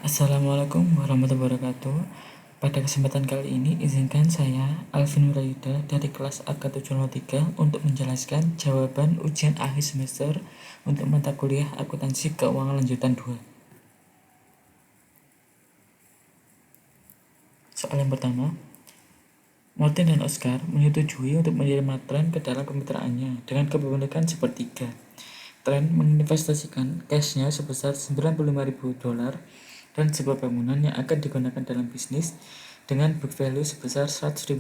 Assalamualaikum warahmatullahi wabarakatuh. Pada kesempatan kali ini, izinkan saya, Alvin Wirayuda dari kelas AK703 untuk menjelaskan jawaban ujian akhir semester untuk mata kuliah akuntansi keuangan lanjutan 2. Soal yang pertama, Martin dan Oscar menyetujui untuk menerima tren ke dalam kemitraannya dengan kepemilikan sepertiga. Tren menginvestasikan cashnya sebesar $95.000 dan sebuah bangunan yang akan digunakan dalam bisnis dengan book value sebesar $100.000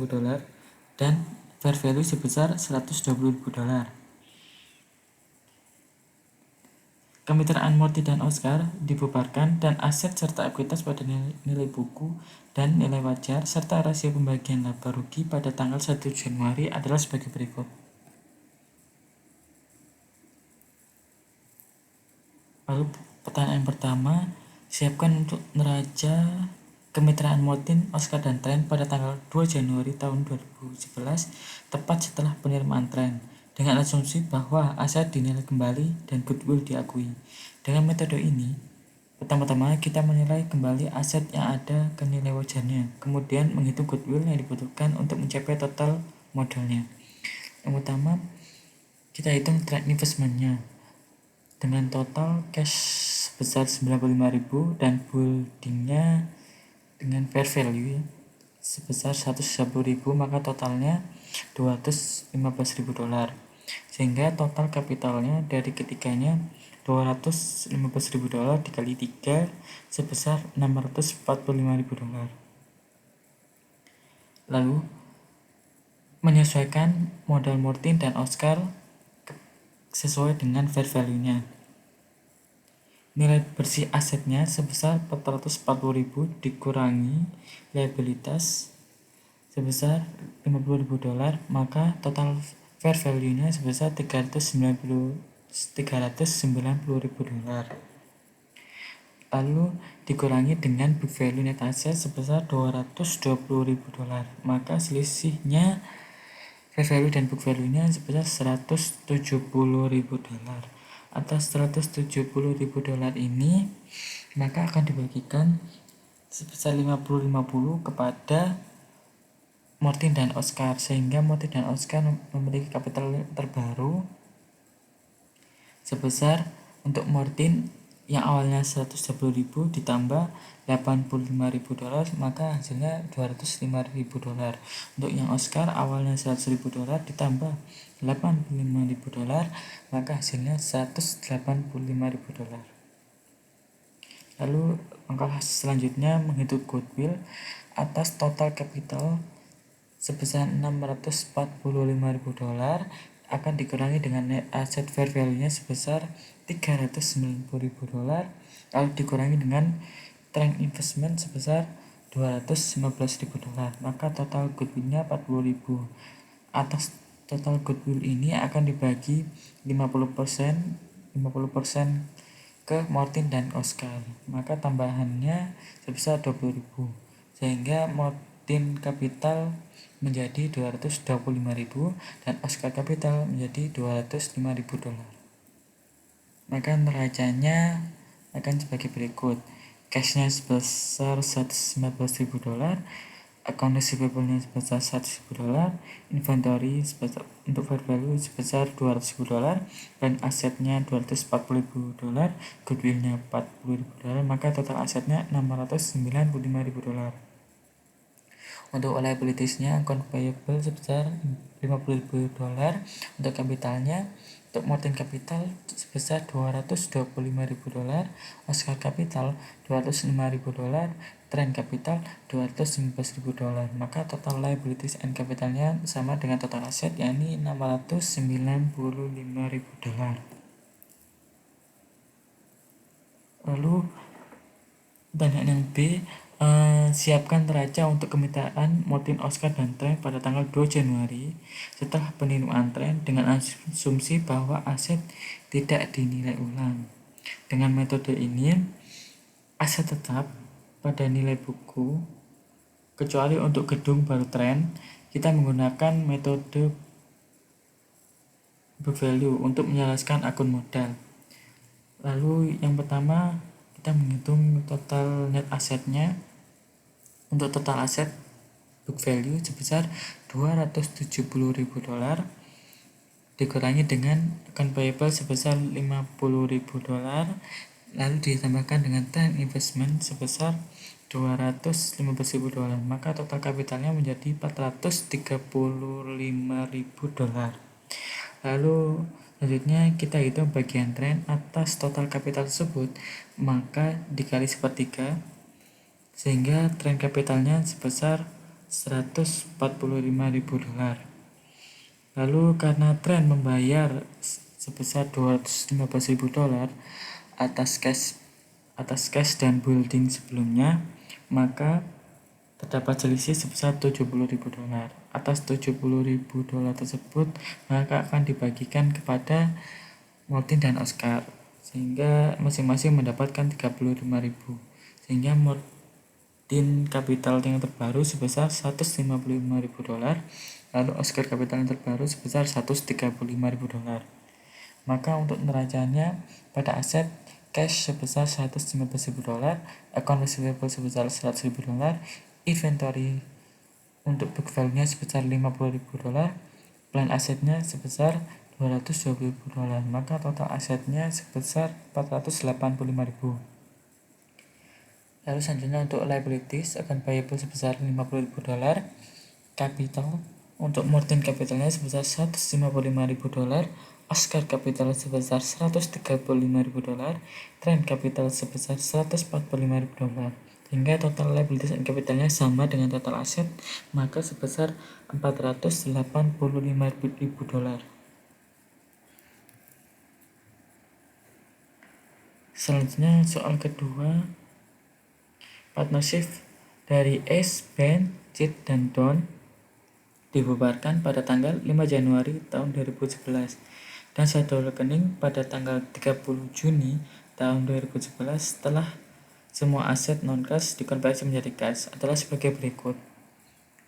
dan fair value sebesar $120.000. Kemitraan Morty dan Oscar dibubarkan dan aset serta ekuitas pada nilai buku dan nilai wajar serta rasio pembagian laba rugi pada tanggal 1 Januari adalah sebagai berikut. Lalu pertanyaan pertama, siapkan untuk neraca kemitraan Mortin, Oscar, dan Tren pada tanggal 2 Januari tahun 2011, tepat setelah penerimaan Tren, dengan asumsi bahwa aset dinilai kembali dan goodwill diakui. Dengan metode ini, pertama-tama kita menilai kembali aset yang ada ke nilai wajarnya, kemudian menghitung goodwill yang dibutuhkan untuk mencapai total modalnya. Yang pertama, kita hitung trade investment-nya dengan total cash sebesar 95.000 dan holdingnya dengan fair value sebesar 110.000, maka totalnya $215.000, sehingga total kapitalnya dari ketiganya $215.000 dikali 3 sebesar $645.000. Lalu menyesuaikan modal Martin dan Oscar sesuai dengan fair value-nya. Nilai bersih asetnya sebesar $440.000 dikurangi liabilitas sebesar $50.000, maka total fair value-nya sebesar $390.000. Lalu dikurangi dengan book value net asset sebesar $220.000, maka selisihnya fair value dan book value-nya sebesar $170.000. Atas $170.000 ini, maka akan dibagikan sebesar 50-50 kepada Martin dan Oscar, sehingga Martin dan Oscar memiliki kapital terbaru sebesar untuk Martin yang awalnya $110.000 ditambah $85.000, maka hasilnya $205.000. Untuk yang Oscar awalnya $100.000 ditambah $85.000, maka hasilnya $185.000. Lalu langkah selanjutnya menghitung goodwill atas total capital sebesar $645.000 akan dikurangi dengan net asset fair value-nya sebesar $390.000, lalu dikurangi dengan trend investment sebesar $215.000, maka total goodwill-nya $40.000. Atas total goodwill ini akan dibagi 50% ke Martin dan Oscar, maka tambahannya sebesar $20.000, sehingga Martin capital menjadi $225.000 dan Oscar capital menjadi $205.000. Maka neracanya akan sebagai berikut: cashnya sebesar $119.000, account receivable-nya sebesar $100.000, inventory sebesar untuk fair value sebesar $200.000 dan asetnya $240.000, goodwill-nya $40.000, maka total asetnya $695.000. Untuk liabilities-nya, account payable sebesar $50.000, untuk kapitalnya untuk Martin capital sebesar $225.000, Oscar capital $205.000, Trend capital $215.000, maka total liabilities and capitalnya sama dengan total aset, yakni $695.000. Lalu pertanyaan yang B, siapkan neraca untuk kemitraan Martin, Oscar, dan Trend pada tanggal 2 Januari setelah penerimaan Trend dengan asumsi bahwa aset tidak dinilai ulang. Dengan metode ini, aset tetap pada nilai buku, kecuali untuk gedung baru Trend, kita menggunakan metode book value untuk menjelaskan akun modal. Lalu yang pertama kita menghitung total net asetnya. Untuk total aset book value sebesar $270.000 dikurangi dengan account payable sebesar $50.000, lalu ditambahkan dengan trend investment sebesar $215.000, maka total kapitalnya menjadi $435.000. Lalu selanjutnya kita hitung bagian trend atas total kapital tersebut, maka dikali sepertiga sehingga trend kapitalnya sebesar $145.000. Lalu karena trend membayar sebesar $215.000 atas cash dan building sebelumnya, maka terdapat selisih sebesar $70.000. Atas $70.000 tersebut maka akan dibagikan kepada Mortin dan Oscar sehingga masing-masing mendapatkan $35.000, sehingga Mortin kapital yang terbaru sebesar $155.000, lalu Oscar kapital yang terbaru sebesar $135.000. Maka untuk neracanya pada aset cash sebesar $115.000, account receivable sebesar $100.000, inventory untuk book value-nya sebesar $50.000, plan asetnya sebesar $220.000, maka total asetnya sebesar $485.000. Lalu selanjutnya untuk liabilities, account payable sebesar $50.000, capital untuk Mortin capitalnya sebesar $155.000, Oscar capital sebesar $135.000, Trend capital sebesar $145.000, sehingga total liabilities dan capitalnya sama dengan total aset, maka sebesar $485.000. Selanjutnya soal kedua, partnership dari S, Ben, Chit, dan Don dibubarkan pada tanggal 5 Januari tahun 2011 dan saldo rekening pada tanggal 30 Juni tahun 2011 setelah semua aset non-cash dikonversi menjadi cash adalah sebagai berikut.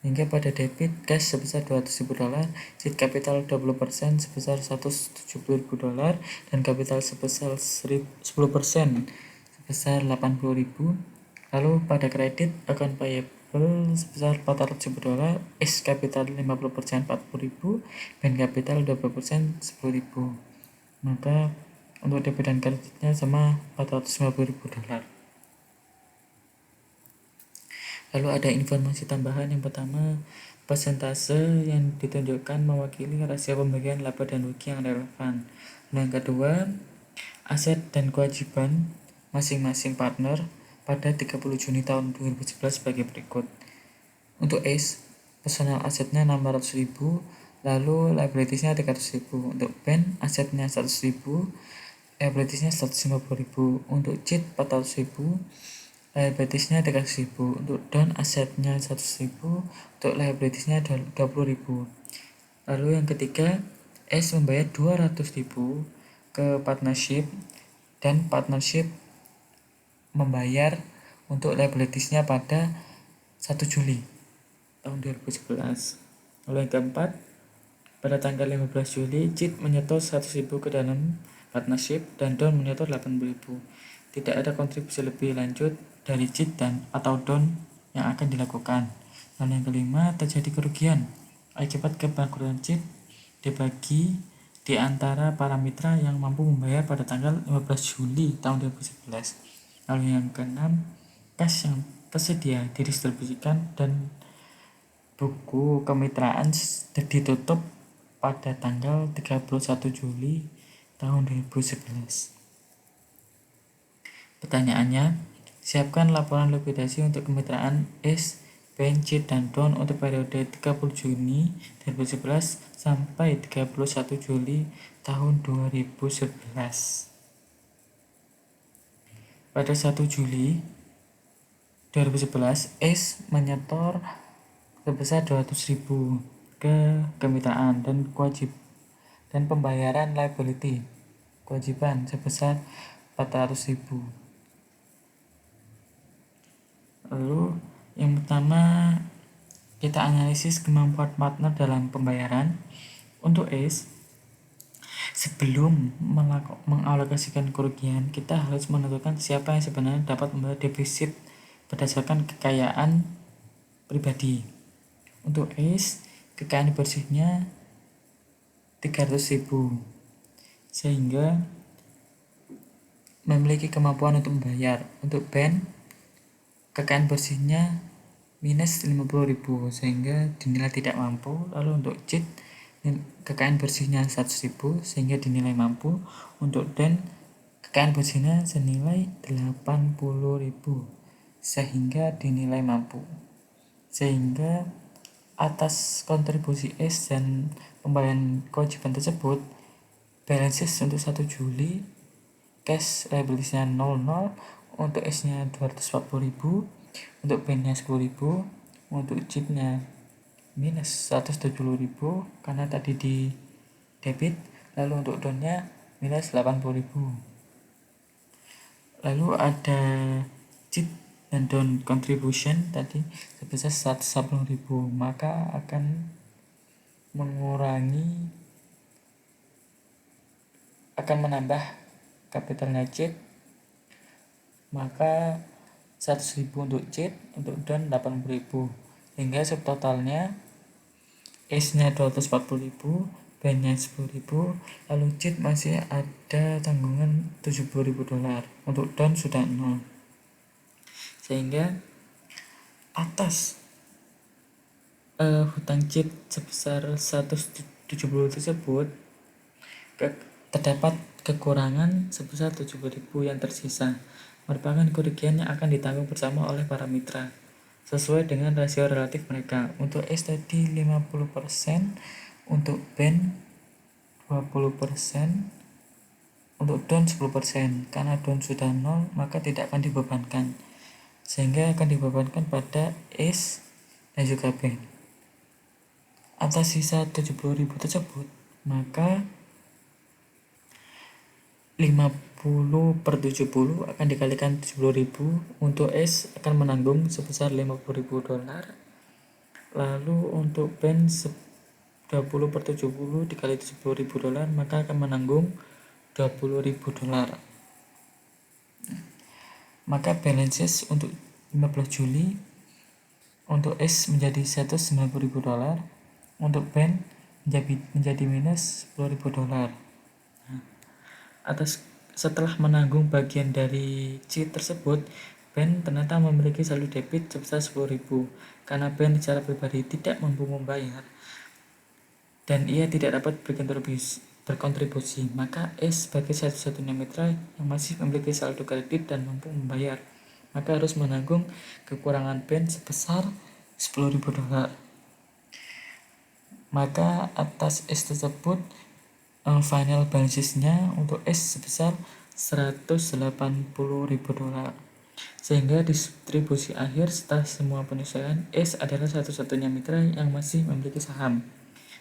Hingga pada debit cash sebesar $200.000, seed capital 20% sebesar $170.000 dan capital sebesar 10% sebesar $80.000. Lalu pada kredit account payable sebesar $400.000, S capital 50% $40.000, Ben capital 20% $10.000. Maka untuk debit dan kreditnya sama $450.000. Lalu ada informasi tambahan. Yang pertama, persentase yang ditunjukkan mewakili rasio pembagian laba dan rugi yang relevan. Lalu yang kedua, aset dan kewajiban masing-masing partner pada 30 Juni tahun 2011 sebagai berikut. Untuk S, personal asetnya $600.000, lalu liabilitiesnya $300.000. Untuk Ben, asetnya $100.000, liabilitiesnya $150.000. Untuk Chit, $400.000, liabilitiesnya $300.000. Untuk Don, asetnya $100.000, untuk liabilitiesnya $20.000. Lalu yang ketiga, S membayar $200.000 ke partnership dan partnership membayar untuk liabilitiesnya pada 1 Juli tahun 2011. Lalu yang keempat, pada tanggal 15 Juli, Chit menyetor $100.000 ke dalam partnership dan Don menyetor $80.000. Tidak ada kontribusi lebih lanjut dari Chit atau Don yang akan dilakukan. Lalu yang kelima, terjadi kerugian akibat kebangkrutan Chit dibagi di antara para mitra yang mampu membayar pada tanggal 15 Juli tahun 2011. Lalu yang keenam, cash yang tersedia didistribusikan dan buku kemitraan ditutup pada tanggal 31 Juli tahun 2011. Pertanyaannya, siapkan laporan likuidasi untuk kemitraan S, Ben, Chit, dan Don untuk periode 30 Juni 2011 sampai 31 Juli tahun 2011. Pada 1 Juli 2011, S menyetor sebesar $200.000 ke kemitraan dan pembayaran liability kewajiban sebesar $400.000. Lalu yang pertama, kita analisis kemampuan partner dalam pembayaran. Untuk S, Sebelum mengalokasikan kerugian, kita harus menentukan siapa yang sebenarnya dapat membayar defisit berdasarkan kekayaan pribadi. Untuk ACE, kekayaan bersihnya 300.000, sehingga memiliki kemampuan untuk membayar. Untuk BEN, kekayaan bersihnya minus 50.000, sehingga dinilai tidak mampu. Lalu untuk JIT, kekayaan bersihnya 100.000, sehingga dinilai mampu. Untuk DEN, kekayaan bersihnya senilai 80.000, sehingga dinilai mampu. Sehingga atas kontribusi S dan pembayaran kewajiban tersebut, balances untuk 1 Juli, cash liabilities-nya 00, untuk S-nya 240.000, untuk BEN-nya 10.000, untuk JIT-nya minus 170.000 karena tadi di debit. Lalu untuk down-nya minus 80.000. Lalu ada JIT dan down contribution tadi sebesar 180.000, maka akan menambah kapitalnya JIT, maka 100.000 untuk JIT, untuk down 80.000, hingga subtotalnya S-nya 240.000, BEN-nya 10.000, lalu JIT masih ada tanggungan $70.000, untuk down sudah 0. Sehingga atas hutang JIT sebesar 170 tersebut terdapat kekurangan sebesar 70.000 yang tersisa, merupakan kerugian yang akan ditanggung bersama oleh para mitra sesuai dengan rasio relatif mereka. Untuk S tadi 50%, untuk BEN 20%, untuk down 10%. Karena down sudah 0, maka tidak akan dibebankan, sehingga akan dibebankan pada S dan juga BEN. Atas sisa 70.000 tersebut, maka 50/70 akan dikalikan 70.000. Untuk S akan menanggung sebesar $50.000. Lalu untuk BEN 20/70 dikali $70.000, maka akan menanggung $20.000. Maka balances untuk 15 Juli untuk S menjadi $190.000, untuk BEN menjadi minus $10.000. Setelah menanggung bagian dari C tersebut, BEN ternyata memiliki saldo debit sebesar 10.000 karena BEN secara pribadi tidak mampu membayar dan ia tidak dapat berkontribusi, maka S sebagai satu-satunya mitra yang masih memiliki saldo kredit dan mampu membayar, maka harus menanggung kekurangan BEN sebesar $10.000. Maka atas S tersebut, final balances-nya untuk S sebesar $180.000, sehingga distribusi akhir setelah semua penyesuaian, S adalah satu-satunya mitra yang masih memiliki saham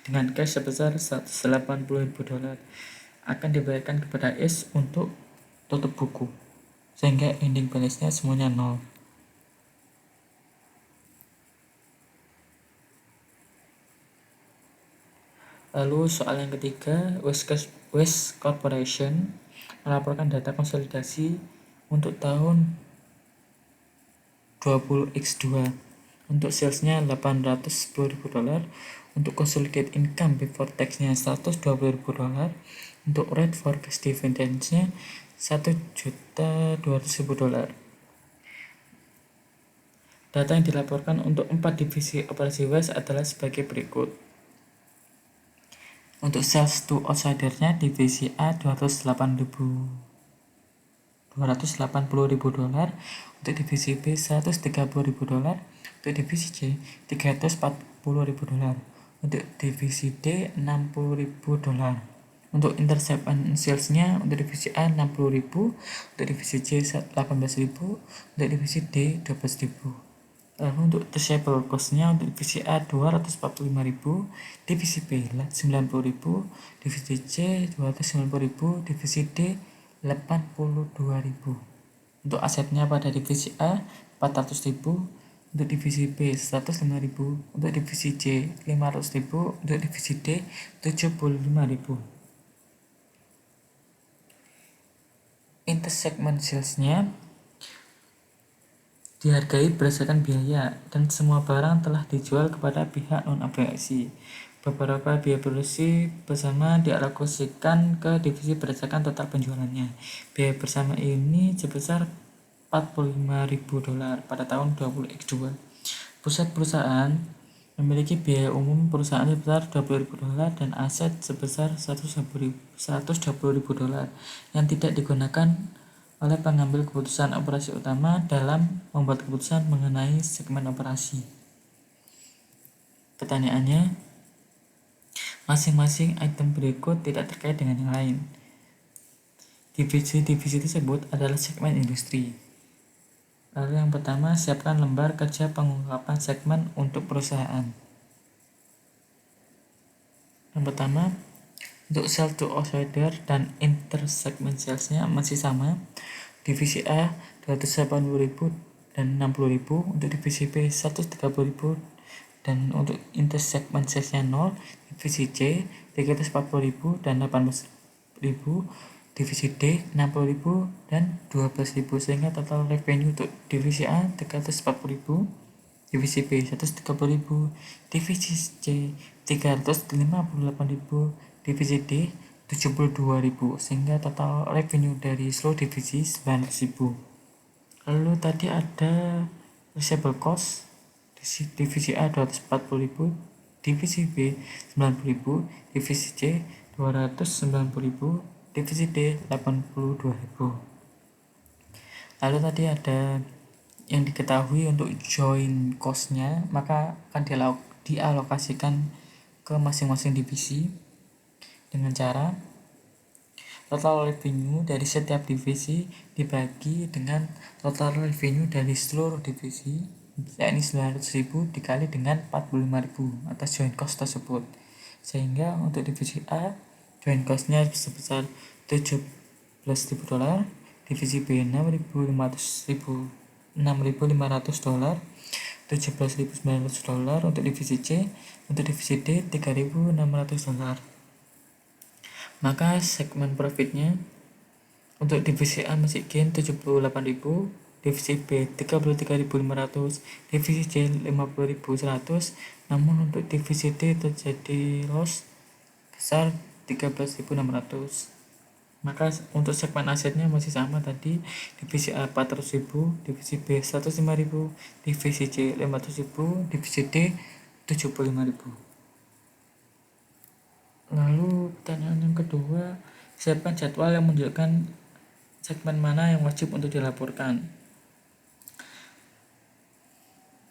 dengan cash sebesar $180.000 akan dibayarkan kepada S untuk tutup buku, sehingga ending balance-nya semuanya 0. Lalu soal yang ketiga, West Corporation melaporkan data konsolidasi untuk tahun 20x2. Untuk salesnya $810.000, untuk consolidated income before tax-nya $120.000, untuk rate for cash dividends-nya $1.200.000. Data yang dilaporkan untuk 4 divisi operasi West adalah sebagai berikut. Untuk sales to outsider-nya divisi A $280.000, untuk divisi B $130.000, untuk divisi C $340.000, untuk divisi D $60.000. Untuk intercept and sales-nya untuk divisi A $60.000, untuk divisi C $18.000, untuk divisi D $12.000. Lalu untuk traceable cost-nya untuk divisi A $245.000, divisi B $90.000, divisi C $290.000, divisi D $82.000. Untuk asetnya pada divisi A $400.000, untuk divisi B $105.000, untuk divisi C $500.000, untuk divisi D $75.000. intersegment salesnya dihargai berdasarkan biaya dan semua barang telah dijual kepada pihak non-aviasi. Beberapa biaya produksi bersama dialokasikan ke divisi berdasarkan total penjualannya. Biaya bersama ini sebesar $45.000 pada tahun 20x2. Pusat perusahaan memiliki biaya umum perusahaan sebesar $20.000 dan aset sebesar $120.000 yang tidak digunakan oleh pengambil keputusan operasi utama dalam membuat keputusan mengenai segmen operasi. Pertanyaannya, masing-masing item berikut tidak terkait dengan yang lain. Divisi-divisi tersebut adalah segmen industri. Lalu yang pertama, siapkan lembar kerja pengungkapan segmen untuk perusahaan. Yang pertama, untuk sell to outsider dan intersegment salesnya masih sama. Divisi A 280.000 dan 60.000, untuk divisi B 130.000 dan untuk intersegment salesnya 0. Divisi C 340.000 dan 18.000, divisi D 60.000 dan 12.000, sehingga total revenue untuk divisi A 340.000, divisi B 130.000, divisi C 358.000, divisi D 72.000, sehingga total revenue dari seluruh divisi 900.000. Lalu tadi ada receivable cost, divisi A 240.000, divisi B 90.000, divisi C 290.000, divisi D 82.000. Lalu tadi ada yang diketahui untuk joint cost-nya, maka akan dialokasikan ke masing-masing divisi dengan cara total revenue dari setiap divisi dibagi dengan total revenue dari seluruh divisi, yakni 900.000 dikali dengan 45.000 atas joint cost tersebut. Sehingga untuk divisi A joint cost-nya sebesar $17.000, divisi B $6.500, $17.900 untuk divisi C, untuk divisi D $3.600. Maka segmen profitnya untuk divisi A masih gain 78.000, divisi B 33.500, divisi C 50.100, namun untuk divisi D terjadi loss besar 13.600. Maka untuk segmen asetnya masih sama tadi, divisi A 400.000, divisi B 105.000, divisi C 500.000, divisi D 75.000. Lalu pertanyaan yang kedua, siapkan jadwal yang menunjukkan segmen mana yang wajib untuk dilaporkan.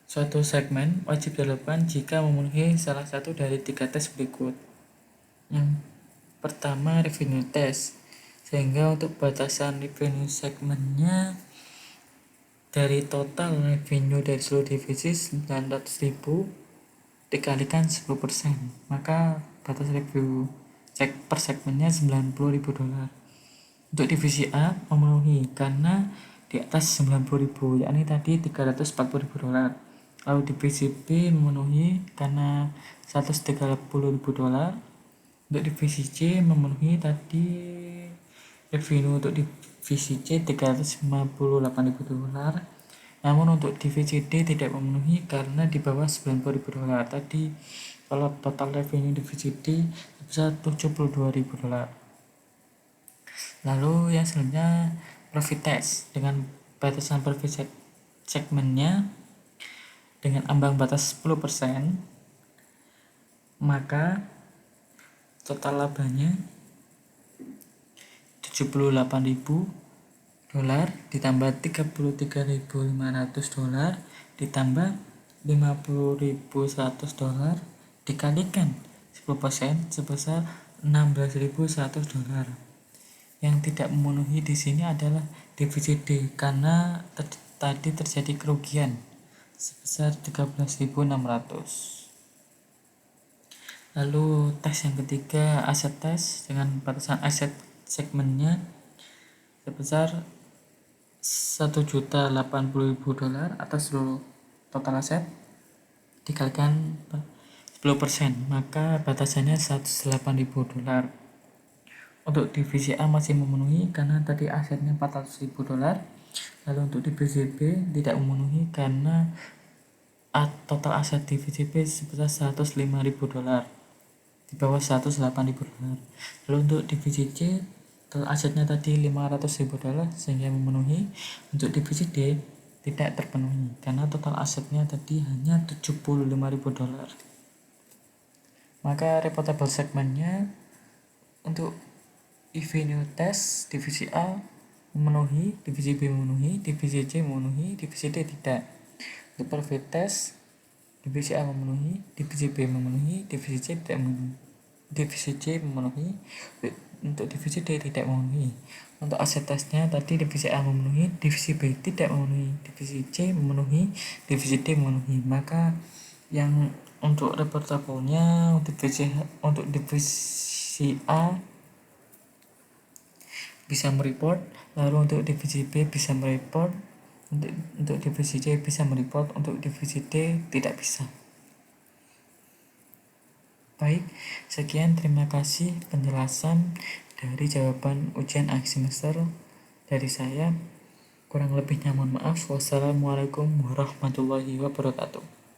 Suatu segmen wajib dilaporkan jika memenuhi salah satu dari 3 tes berikut. Yang pertama, revenue test, sehingga untuk batasan revenue segmennya dari total revenue dari seluruh divisi 900.000 dikalikan 10%, maka batas revenue per segmennya $90.000. Untuk divisi A memenuhi karena di atas 90.000, yakni tadi $340.000. Lalu divisi B memenuhi karena $130.000. Untuk divisi C memenuhi tadi revenue untuk divisi C $358.000. Namun untuk divisi D tidak memenuhi karena di bawah $90.000. Tadi kalau total revenue divisi D sebesar $72.000. Lalu yang selanjutnya profit test, dengan batasan profit segmennya dengan ambang batas 10%, maka total labanya $78.000 ditambah $33.500 ditambah $50.100 dikalikan 10% sebesar $16.100. Yang tidak memenuhi di sini adalah divisi D karena tadi terjadi kerugian sebesar $13.600. Lalu tes yang ketiga, aset tes, dengan batasan aset segmennya sebesar $1.080.000 atas seluruh total aset dikalikan 10%, maka batasannya $108.000. Untuk divisi A masih memenuhi karena tadi asetnya $400.000. Lalu untuk divisi B tidak memenuhi karena total aset divisi B sebesar $105.000, di bawah $108.000. Lalu untuk divisi C asetnya tadi $500.000 sehingga memenuhi. Untuk divisi D tidak terpenuhi karena total asetnya tadi hanya $75.000. Maka reportable segmennya untuk EV new test divisi A memenuhi, divisi B memenuhi, divisi C memenuhi, divisi D tidak. Untuk profit test divisi A memenuhi, divisi B memenuhi, divisi C tidak memenuhi, divisi C memenuhi, untuk divisi D tidak memenuhi. Untuk aset testnya tadi divisi A memenuhi, divisi B tidak memenuhi, divisi C memenuhi, divisi D memenuhi. Maka yang untuk reportable-nya untuk divisi A bisa mereport, lalu untuk divisi B bisa mereport, untuk divisi C bisa mereport, untuk divisi D tidak bisa. Baik, sekian, terima kasih penjelasan dari jawaban ujian akhir semester dari saya. Kurang lebihnya mohon maaf. Wassalamualaikum warahmatullahi wabarakatuh.